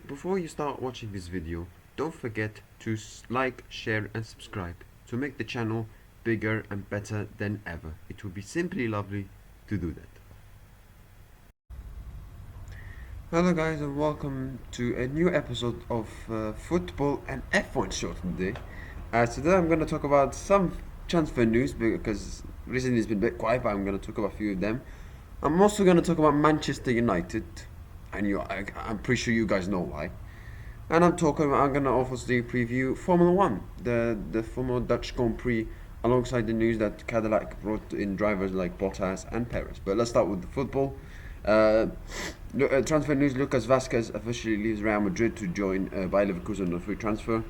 before you start watching this video, don't forget to like, share and subscribe to make the channel bigger and better than ever. It would be simply lovely to do that. Hello guys, and welcome to a new episode of Football and F1 Show today. Today I'm going to talk about some transfer news because recently it's been a bit quiet, but I'm going to talk about a few of them. I'm also going to talk about Manchester United, and I'm pretty sure you guys know why. And I'm going to obviously preview Formula One, the former Dutch Grand Prix, alongside the news that Cadillac brought in drivers like Bottas and Perez. But let's start with the football. Transfer news: Lucas Vazquez officially leaves Real Madrid to join Bayer Leverkusen on a free transfer.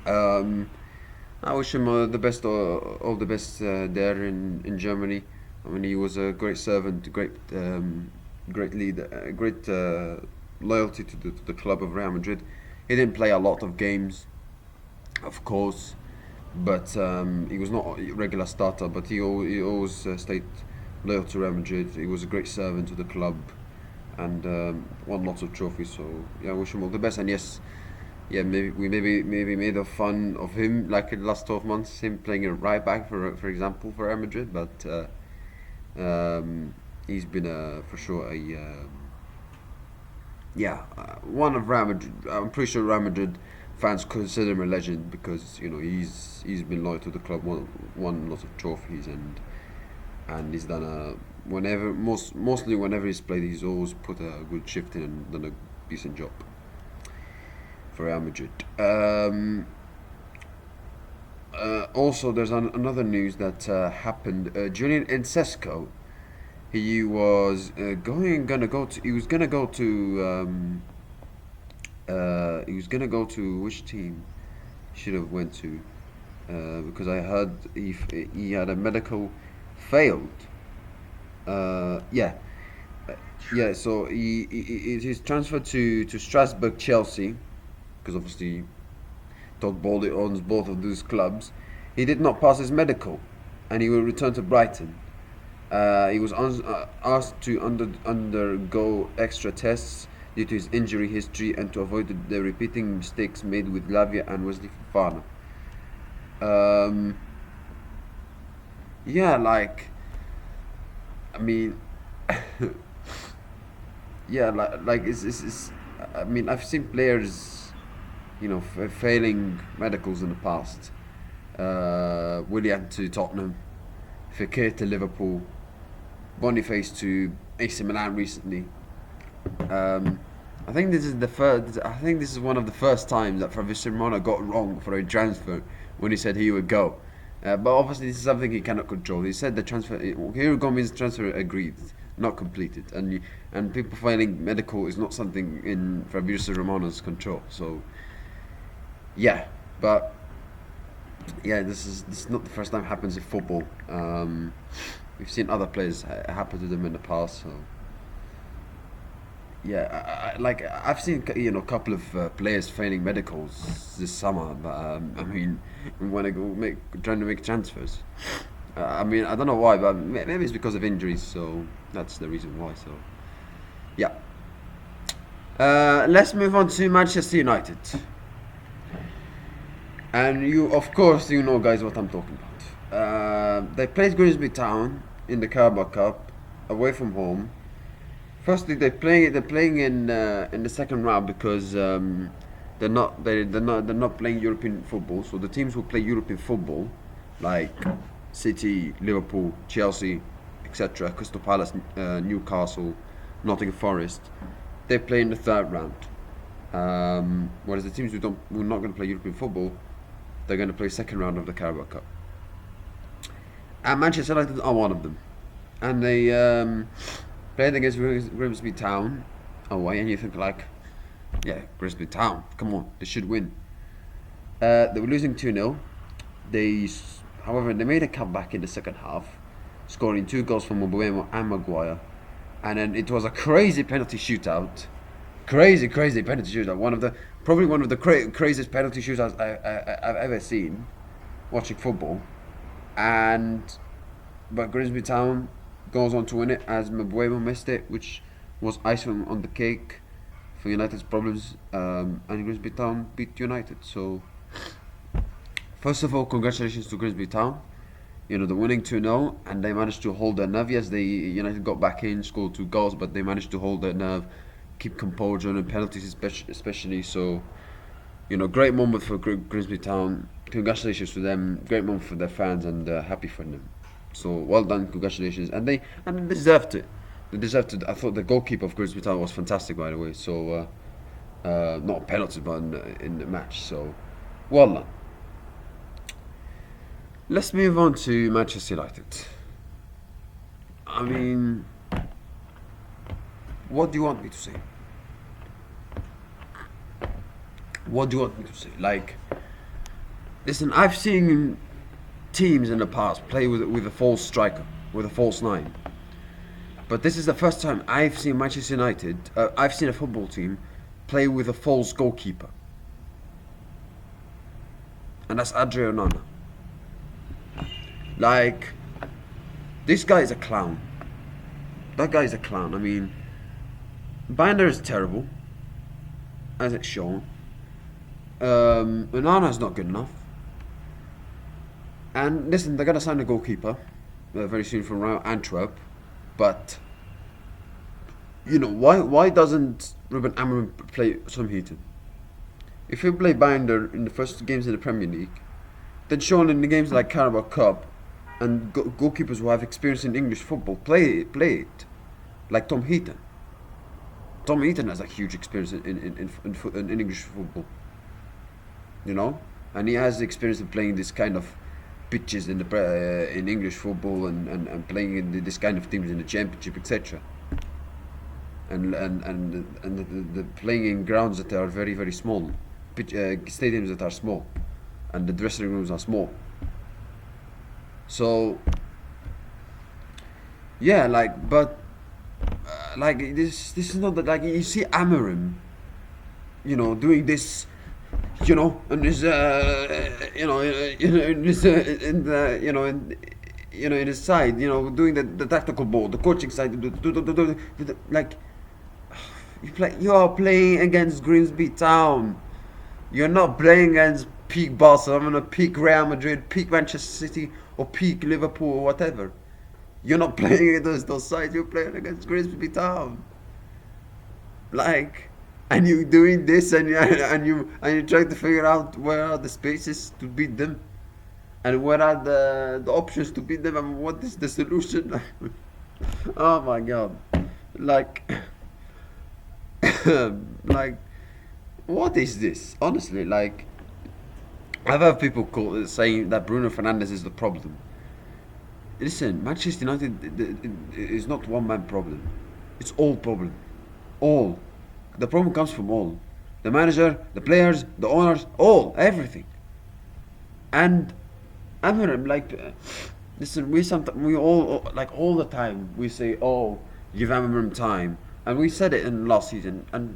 I wish him the best, all the best there in Germany. I mean, he was a great servant, great leader, great loyalty to the club of Real Madrid. He didn't play a lot of games, of course, but he was not a regular starter. But he always stayed loyal to Real Madrid. He was a great servant to the club, and won lots of trophies. So yeah, I wish him all the best. And yes, yeah, maybe made a fun of him like in the last 12 months, him playing a right back for example for Real Madrid. But he's been for sure one of Real Madrid. I'm pretty sure Real Madrid fans consider him a legend because he's been loyal to the club, won lots of trophies, and he's done mostly whenever he's played, he's always put a good shift in and done a decent job for Real Madrid. Also, there's another news that happened. Julian Encesco, he was gonna go to which team he should have went to, because I heard he had a medical failed. So he's transferred to Strasbourg, Chelsea, because obviously Todd Bowley owns both of those clubs. He did not pass his medical, and he will return to Brighton. He was asked to undergo extra tests due to his injury history and to avoid the repeating mistakes made with Lavia and Wesley Fofana. I mean, I mean, I've seen players, failing medicals in the past. Willian to Tottenham, Fekir to Liverpool, Boniface to AC Milan recently. I think this is one of the first times that Fabrizio Romano got wrong for a transfer when he said he would go. But obviously this is something he cannot control. He said the transfer, here we go, means transfer agreed, not completed, and people failing medical is not something in Fabrizio Romano's control. So yeah, but yeah, this is not the first time it happens in football. We've seen other players happen to them in the past. So yeah, I've seen a couple of players failing medicals this summer, but I mean, when I trying to make transfers, I mean, I don't know why, but maybe it's because of injuries. So that's the reason why. So yeah, let's move on to Manchester United. And of course, guys, what I'm talking about. They played Grimsby Town in the Carabao Cup away from home. Firstly, they're playing in the second round because they're not playing European football. So the teams who play European football, like City, Liverpool, Chelsea, etc., Crystal Palace, Newcastle, Nottingham Forest, they play in the third round. Whereas the teams who are not going to play European football, they're going to play second round of the Carabao Cup. And Manchester United are one of them, and they played against Grimsby Town away, and you think yeah, Grimsby Town, come on, they should win. They were losing 2-0. However, they made a comeback in the second half, scoring 2 goals from Mbuemo and Maguire, and then it was a crazy penalty shootout. Crazy penalty shootout. Probably one of the craziest penalty shootouts I've ever seen watching football. But Grimsby Town goes on to win it as Mbuemo missed it, which was icing on the cake for United's problems, and Grimsby Town beat United. So, first of all, congratulations to Grimsby Town. You know, they're winning 2-0, and they managed to hold their nerve. Yes, United got back in, scored 2 goals, but they managed to hold their nerve, keep composure, and penalties especially. So, you know, great moment for Grimsby Town. Congratulations to them. Great moment for their fans, and happy for them. So well done, congratulations, and they deserved it. They deserved it. I thought the goalkeeper of Grimsby Town was fantastic, by the way. So not a penalty, but in the match. So well done. Let's move on to Manchester United. I mean, what do you want me to say? What do you want me to say? Like, listen, I've seen teams in the past play with a false striker, with a false nine. But this is the first time I've seen Manchester United, I've seen a football team play with a false goalkeeper. And that's Adrian Onana. Like, this guy is a clown. That guy is a clown. I mean, Binder is terrible, as it's shown. Onana is not good enough. And listen, they're gonna sign a goalkeeper very soon from Antwerp. But you know, why doesn't Ruben Amorim play Tom Heaton? If you play Binder in the first games in the Premier League, then Sean in the games like Carabao Cup and goalkeepers who have experience in English football play it like Tom Heaton. Tom Heaton has a huge experience in English football, you know, and he has experience in playing this kind of pitches in in English football and playing in this kind of teams in the Championship, etc. And the playing in grounds that are very, very small, stadiums that are small, and the dressing rooms are small. So yeah, like, but like this is not that, like, you see Amorim, you know, doing this, you know, and this, in this, in his side, you know, doing the tactical ball, the coaching side, like, you are playing against Grimsby Town. You're not playing against peak Barcelona, peak Real Madrid, peak Manchester City, or peak Liverpool, or whatever. You're not playing against those sides. You're playing against Grimsby Town. Like, and you're doing this, and you trying to figure out where are the spaces to beat them, and where are the options to beat them, and what is the solution. Oh my God, like, like, what is this? Honestly, like, I've heard people saying that Bruno Fernandes is the problem. Listen, Manchester United is not one man problem. It's all problem. All. The problem comes from all. The manager, the players, the owners, everything. And Amorim, like, listen, we all, like, all the time, we say, oh, give Amorim time. And we said it in last season. And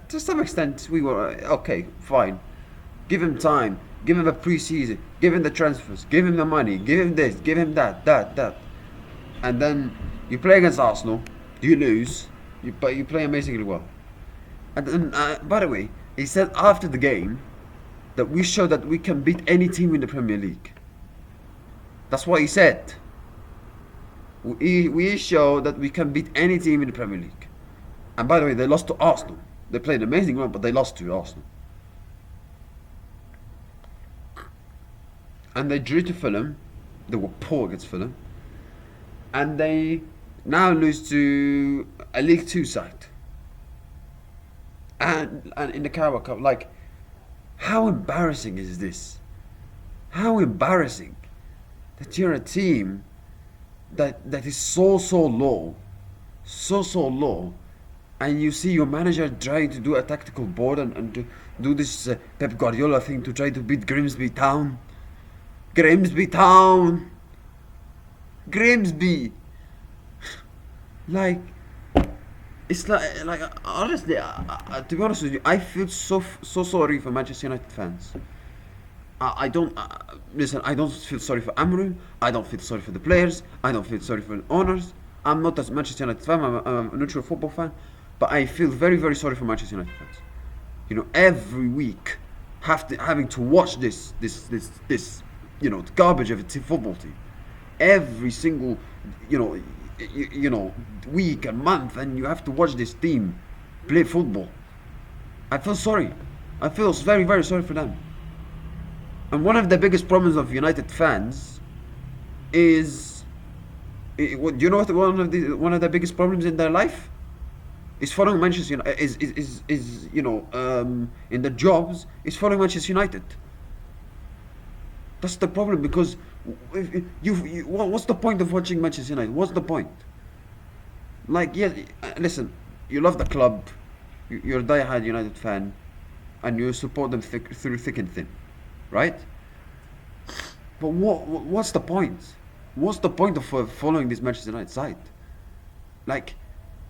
to some extent, we were, okay, fine. Give him time. Give him a pre-season. Give him the transfers. Give him the money. Give him this. Give him that. And then you play against Arsenal. You lose. But you play amazingly well. And then, by the way, he said after the game that we showed that we can beat any team in the Premier League. That's what he said. We show that we can beat any team in the Premier League. And by the way, they lost to Arsenal. They played an amazing run, but they lost to Arsenal. And they drew to Fulham. They were poor against Fulham. And they now lose to a League 2 side. And in the Carabao Cup, like, how embarrassing is this? How embarrassing that you're a team that is so low, so low, and you see your manager trying to do a tactical board and to do this Pep Guardiola thing to try to beat Grimsby Town. Grimsby! Like, it's like honestly, to be honest with you, I feel so sorry for Manchester United fans. I don't listen. I don't feel sorry for Amorim. I don't feel sorry for the players. I don't feel sorry for the owners. I'm not a Manchester United fan. I'm a neutral football fan. but I feel very, very sorry for Manchester United fans. You know, every week having to watch this garbage of a football team. Every single, week and month, and you have to watch this team play football. I feel sorry. I feel very, very sorry for them. And one of the biggest problems of United fans is, do you know what one of the biggest problems in their life is following Manchester United. In the jobs is following Manchester United. That's the problem, because what's the point of watching Manchester United? What's the point? Like, yeah, listen, you love the club, you're a die-hard United fan, and you support them through thick and thin, right? But what's the point? What's the point of following this Manchester United side? Like,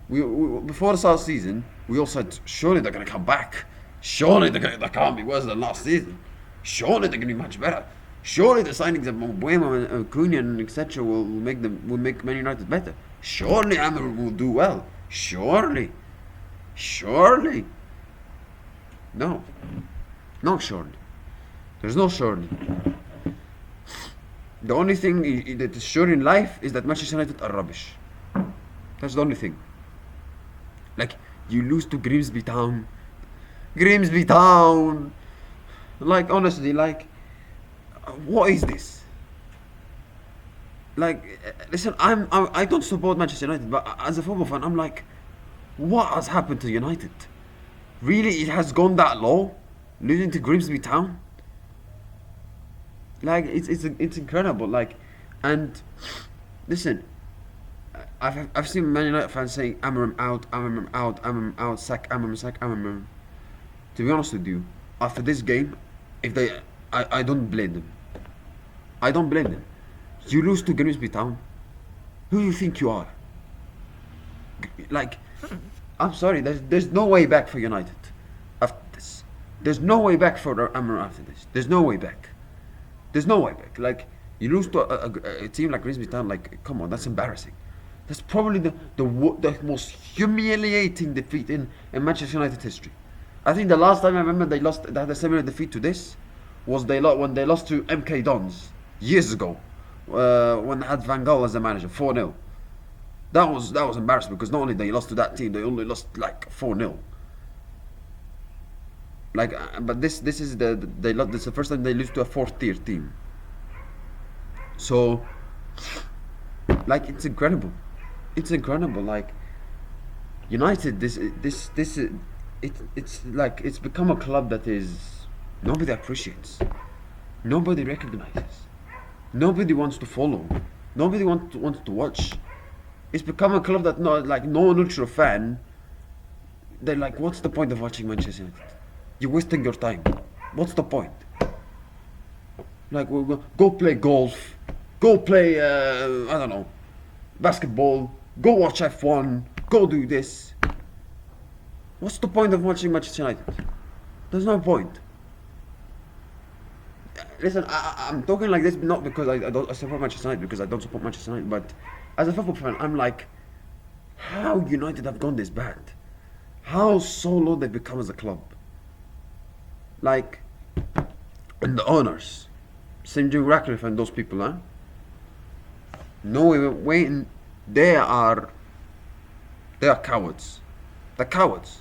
we before the start of the season, we all said, surely they're going to come back. Surely they can't be worse than last season. Surely they're going to be much better. Surely the signings of Mbuemo and Cunha and etc. will make Man United better. Surely Amr will do well. Surely. No, surely. There's no surely. The only thing that is sure in life is that Manchester United are rubbish. That's the only thing. Like, you lose to Grimsby Town. Like, honestly, like, what is this? Like, listen, I don't support Manchester United, but as a football fan, I'm like, what has happened to United? Really, it has gone that low, losing to Grimsby Town. Like, it's incredible. Like, and listen, I've seen Man United fans saying Amorim out, sack Amorim. To be honest with you, after this game, I don't blame them. I don't blame them. You lose to Grimsby Town. Who do you think you are? Like, I'm sorry. There's no way back for United after this. There's no way back for Amorim after this. There's no way back. Like, you lose to a team like Grimsby Town. Like, come on, that's embarrassing. That's probably the most humiliating defeat in Manchester United history. I think the last time I remember they had a similar defeat to this was when they lost to MK Dons years ago, when they had Van Gaal as the manager, 4-0. That was embarrassing, because not only they lost to that team, they only lost like 4-0. Like, but this is this is the first time they lose to a fourth tier team. So, like, it's incredible. Like, United, it's like, it's become a club that is nobody appreciates, nobody recognizes, nobody wants to follow, nobody wants to watch. It's become a club that no neutral fan. They're like, what's the point of watching Manchester United? You're wasting your time. What's the point? Like, go play golf, go play I don't know, basketball, go watch F1, go do this. What's the point of watching Manchester United? There's no point. Listen, I'm talking like this not because I support Manchester United, because I don't support Manchester United, but as a football fan, I'm like, how United have gone this bad? How so low they've become as a club? Like, and the owners, St. Jim Ratcliffe and those people, huh? No way, they are cowards. The cowards.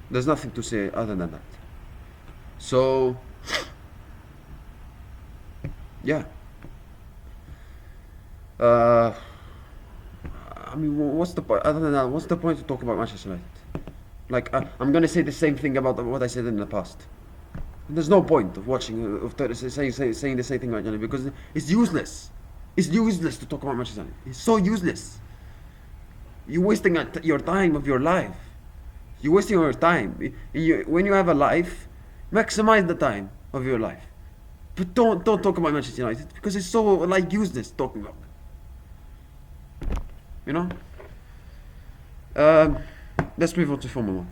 There's nothing to say other than that. So, yeah. I mean, what's the point? Other than that, what's the point to talk about Manchester United? Like, I'm gonna say the same thing about what I said in the past. There's no point of watching, saying the same thing about United, because it's useless. It's useless to talk about Manchester United. It's so useless. You're wasting your time of your life. You're wasting your time. When you have a life, maximize the time of your life. But don't talk about Manchester United, because it's so, like, useless talking about them. You know? Let's move on to Formula 1.